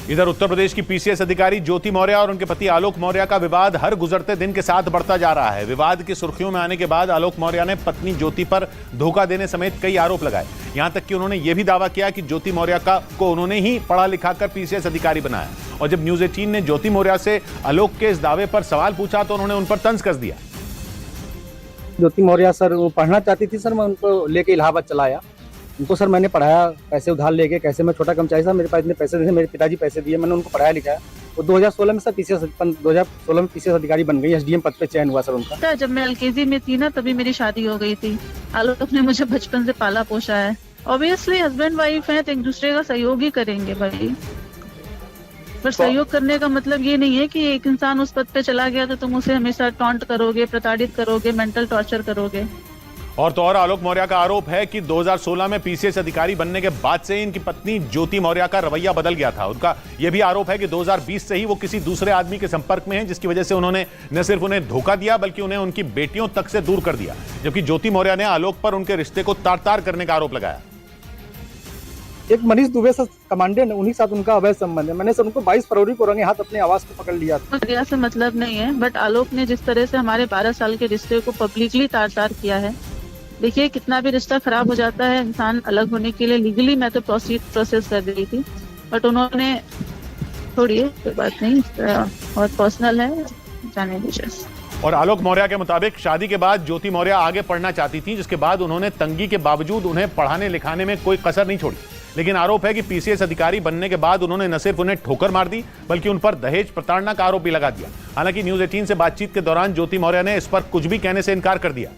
इधर उत्तर प्रदेश की पीसीएस अधिकारी ज्योति मौर्य और उनके पति आलोक मौर्य का विवाद हर गुजरते दिन के साथ बढ़ता जा रहा है। विवाद की सुर्खियों में आने के बाद आलोक मौर्य ने पत्नी ज्योति पर धोखा देने समेत कई आरोप लगाए। यहां तक कि उन्होंने यह भी दावा किया कि ज्योति मौर्य को उन्होंने ही पढ़ा लिखा कर पीसीएस अधिकारी बनाया। और जब न्यूज 18 ने ज्योति मौर्य से आलोक के इस दावे पर सवाल पूछा तो उन्होंने उन पर तंज कस दिया। ज्योति मौर्य सर वो पढ़ना चाहती थी सर, मैं उनको लेके इलाहाबाद चला आया। उनको सर मैंने पढ़ाया, पैसे उधार लेके, कैसे मैं छोटा कर्मचारी था, मेरे पास इतने पैसे नहीं थे, मेरे पिताजी पैसे दिए, मैंने उनको पढ़ाया लिखाया। वो 2016 में सर पीसीएस अधिकारी बन गई, एसडीएम पद पे चयन हुआ सर उनका। जब मैं एलकेजी में थी ना तभी मेरी शादी हो गई थी। आलोक ने मुझे बचपन से पाला पोसा है। ऑब्वियसली हस्बैंड वाइफ है तो एक दूसरे का सहयोग ही करेंगे भाई, पर सहयोग करने का मतलब ये नहीं है कि एक इंसान उस पद पे चला गया तो तुम उसे हमेशा टॉन्ट करोगे, प्रताड़ित करोगे, मेंटल टॉर्चर करोगे। और तो और आलोक मौर्य का आरोप है कि 2016 में पीसीएस अधिकारी बनने के बाद से इनकी पत्नी ज्योति मौर्य का रवैया बदल गया था। उनका यह भी आरोप है कि 2020 से ही वो किसी दूसरे आदमी के संपर्क में हैं, जिसकी वजह से उन्होंने न सिर्फ उन्हें धोखा दिया बल्कि उन्हें उनकी बेटियों तक से दूर कर दिया। जबकि ज्योति मौर्य ने आलोक पर उनके रिश्ते को तार-तार करने का आरोप लगाया। एक मनीष दुबे सर कमांडेंट, उन्हीं साथ उनका अवैध संबंध है। मैंने सर उनको 22 फरवरी को रंगे हाथ अपने आवास को पकड़ लिया था। से मतलब नहीं है, बट आलोक ने जिस तरह से हमारे 12 साल के रिश्ते को पब्लिकली तार-तार किया है। देखिए कितना भी रिश्ता खराब हो जाता है, इंसान अलग होने के लिए लीगली मैं तो प्रोसेस कर रही थी, बट उन्होंने छोड़िए, कोई बात नहीं, और पर्सनल है, जाने दीजिए। और आलोक मौर्य के मुताबिक शादी के बाद ज्योति मौर्य आगे पढ़ना चाहती थी, जिसके बाद उन्होंने तंगी के बावजूद उन्हें पढ़ाने लिखाने में कोई कसर नहीं छोड़ी। लेकिन आरोप है कि पीसीएस अधिकारी बनने के बाद उन्होंने न सिर्फ उन्हें ठोकर मार दी बल्कि उन पर दहेज प्रताड़ना का आरोप भी लगा दिया। हालांकि न्यूज 18 से बातचीत के दौरान ज्योति मौर्य ने इस पर कुछ भी कहने से इनकार कर दिया।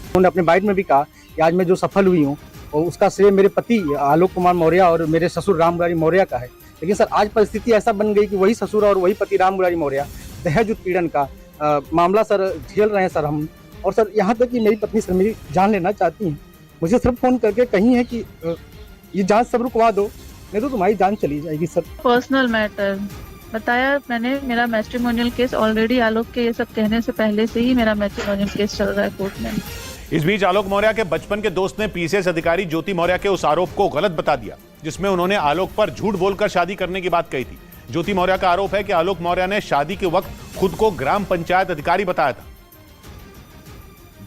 उन्होंने अपने बाइट में भी कहा कि आज मैं जो सफल हुई हूँ और उसका श्रेय मेरे पति आलोक कुमार मौर्य और मेरे ससुर राम मुरारी मौर्य का है। लेकिन सर आज परिस्थिति ऐसा बन गई कि वही ससुर और वही पति राम मुरारी मौर्य दहेज उत्पीड़न का मामला सर झेल रहे हैं सर हम। और सर यहाँ तक कि मेरी पत्नी सर मेरी जान लेना चाहती हैं। मुझे सिर्फ फोन करके कही है कि ये जांच सब रुकवा दो, नहीं तो तुम्हारी जान चली जाएगी सर। पर्सनल मैटर बताया मैंने, मेरा मैट्रिमोनियल केस ऑलरेडी आलोक के ये सब कहने से पहले से ही मेरा मैट्रिमोनियल केस चल रहा है कोर्ट में। इस बीच आलोक मौर्य के बचपन के दोस्त ने पीसीएस अधिकारी ज्योति मौर्य के उस आरोप को गलत बता दिया जिसमें उन्होंने आलोक पर झूठ बोलकर शादी करने की बात कही थी। ज्योति मौर्य का आरोप है कि आलोक मौर्य ने शादी के वक्त खुद को ग्राम पंचायत अधिकारी बताया था,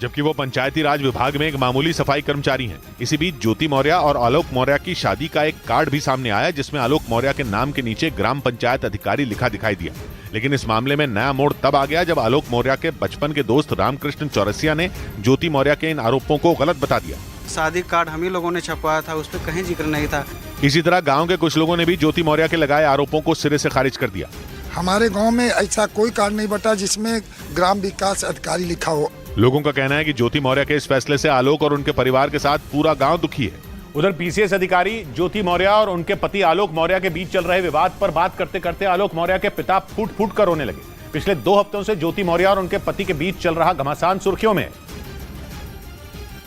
जबकि वो पंचायती राज विभाग में एक मामूली सफाई कर्मचारी हैं। इसी बीच ज्योति मौर्य और आलोक मौर्य की शादी का एक कार्ड भी सामने आया जिसमें आलोक मौर्य के नाम के नीचे ग्राम पंचायत अधिकारी लिखा दिखाई दिया। लेकिन इस मामले में नया मोड़ तब आ गया जब आलोक मौर्य के बचपन के दोस्त रामकृष्ण चौरसिया ने ज्योति मौर्य के इन आरोपों को गलत बता दिया। शादी कार्ड हम ही लोगों ने छपवाया था, उस पर कहीं जिक्र नहीं था। इसी तरह गाँव के कुछ लोगों ने भी ज्योति मौर्य के लगाए आरोपों को सिरे से खारिज कर दिया। हमारे गाँव में ऐसा कोई कार्ड नहीं बटा जिसमें ग्राम विकास अधिकारी लिखा हो। लोगों का कहना है कि ज्योति मौर्य के इस फैसले से आलोक और उनके परिवार के साथ पूरा गांव दुखी है। उधर पीसीएस अधिकारी ज्योति मौर्य और उनके पति आलोक मौर्य के बीच चल रहे विवाद पर बात करते करते आलोक मौर्य के पिता फूट फूट कर रोने लगे। पिछले 2 हफ्तों से ज्योति मौर्य और उनके पति के बीच चल रहा घमासान सुर्खियों में,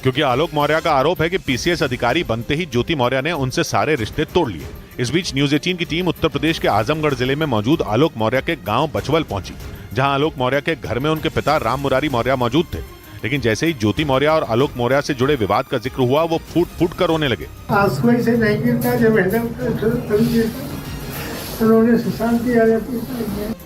क्योंकि आलोक मौर्य का आरोप है कि पीसीएस अधिकारी बनते ही ज्योति मौर्य ने उनसे सारे रिश्ते तोड़ लिए। इस बीच न्यूज 18 की टीम उत्तर प्रदेश के आजमगढ़ जिले में मौजूद आलोक मौर्य के गांव बचवल पहुंची, जहां आलोक मौर्य के घर में उनके पिता राम मुरारी मौर्य मौजूद थे। लेकिन जैसे ही ज्योति मौर्य और आलोक मौर्य से जुड़े विवाद का जिक्र हुआ, वो फूट फूट कर रोने लगे।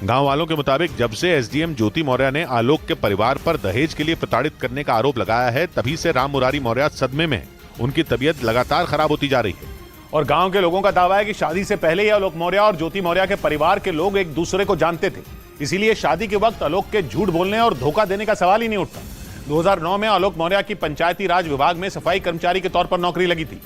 गांव वालों के मुताबिक जब से एसडीएम ज्योति मौर्य ने आलोक के परिवार पर दहेज के लिए प्रताड़ित करने का आरोप लगाया है, तभी से राम मुरारी मौर्य सदमे में है। उनकी तबीयत लगातार खराब होती जा रही है। और गांव के लोगों का दावा है कि शादी से पहले ही आलोक मौर्य और ज्योति मौर्य के परिवार के लोग एक दूसरे को जानते थे, इसीलिए शादी के वक्त आलोक के झूठ बोलने और धोखा देने का सवाल ही नहीं उठता। 2009 में आलोक मौर्य की पंचायती राज विभाग में सफाई कर्मचारी के तौर पर नौकरी लगी थी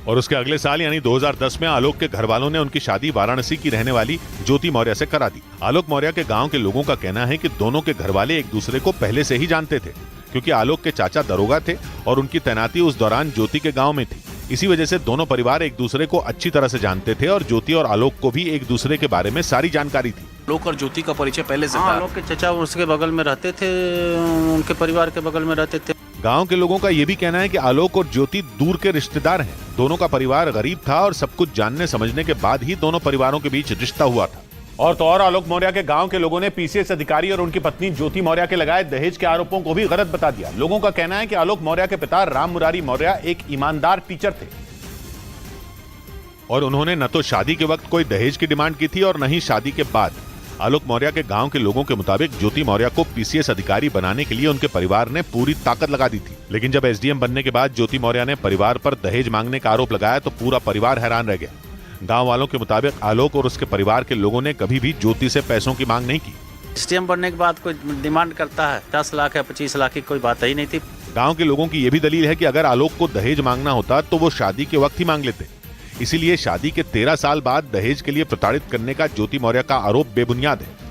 और उसके अगले साल यानी 2010 में आलोक के घर वालों ने उनकी शादी वाराणसी की रहने वाली ज्योति मौर्य से करा दी। आलोक मौर्य के गांव के लोगों का कहना है कि दोनों के घर वाले एक दूसरे को पहले से ही जानते थे, क्योंकि आलोक के चाचा दरोगा थे और उनकी तैनाती उस दौरान ज्योति के गाँव में थी। इसी वजह से दोनों परिवार एक दूसरे को अच्छी तरह से जानते थे और ज्योति और आलोक को भी एक दूसरे के बारे में सारी जानकारी थी। आलोक और ज्योति का परिचय पहले से था। आलोक के चचा उसके बगल में रहते थे, उनके परिवार के बगल में रहते थे। गांव के लोगों का यह भी कहना है कि आलोक और ज्योति दूर के रिश्तेदार हैं। दोनों का परिवार गरीब था और सब कुछ जानने समझने के बाद ही दोनों परिवारों के बीच रिश्ता हुआ था। और तो और आलोक मौर्य के गांव के लोगों ने पीसीएस अधिकारी और उनकी पत्नी ज्योति मौर्य के लगाए दहेज के आरोपों को भी गलत बता दिया। लोगों का कहना है कि आलोक मौर्य के पिता राम मुरारी मौर्य एक ईमानदार टीचर थे। और उन्होंने न तो शादी के वक्त कोई दहेज की डिमांड की थी और न ही शादी के बाद। आलोक मौर्य के गांव के लोगों के मुताबिक ज्योति मौर्य को पीसीएस अधिकारी बनाने के लिए उनके परिवार ने पूरी ताकत लगा दी थी। लेकिन जब एसडीएम बनने के बाद ज्योति मौर्य ने परिवार पर दहेज मांगने का आरोप लगाया तो पूरा परिवार हैरान रह गया। गांव वालों के मुताबिक आलोक और उसके परिवार के लोगों ने कभी भी ज्योति से पैसों की मांग नहीं की। एसडीएम बनने के बाद कोई डिमांड करता है 10 लाख या 25 लाख की कोई बात ही नहीं थी। गांव के लोगों की यह भी दलील है कि अगर आलोक को दहेज मांगना होता तो वो शादी के वक्त ही मांग लेते। इसीलिए शादी के 13 साल बाद दहेज के लिए प्रताड़ित करने का ज्योति मौर्य का आरोप बेबुनियाद है।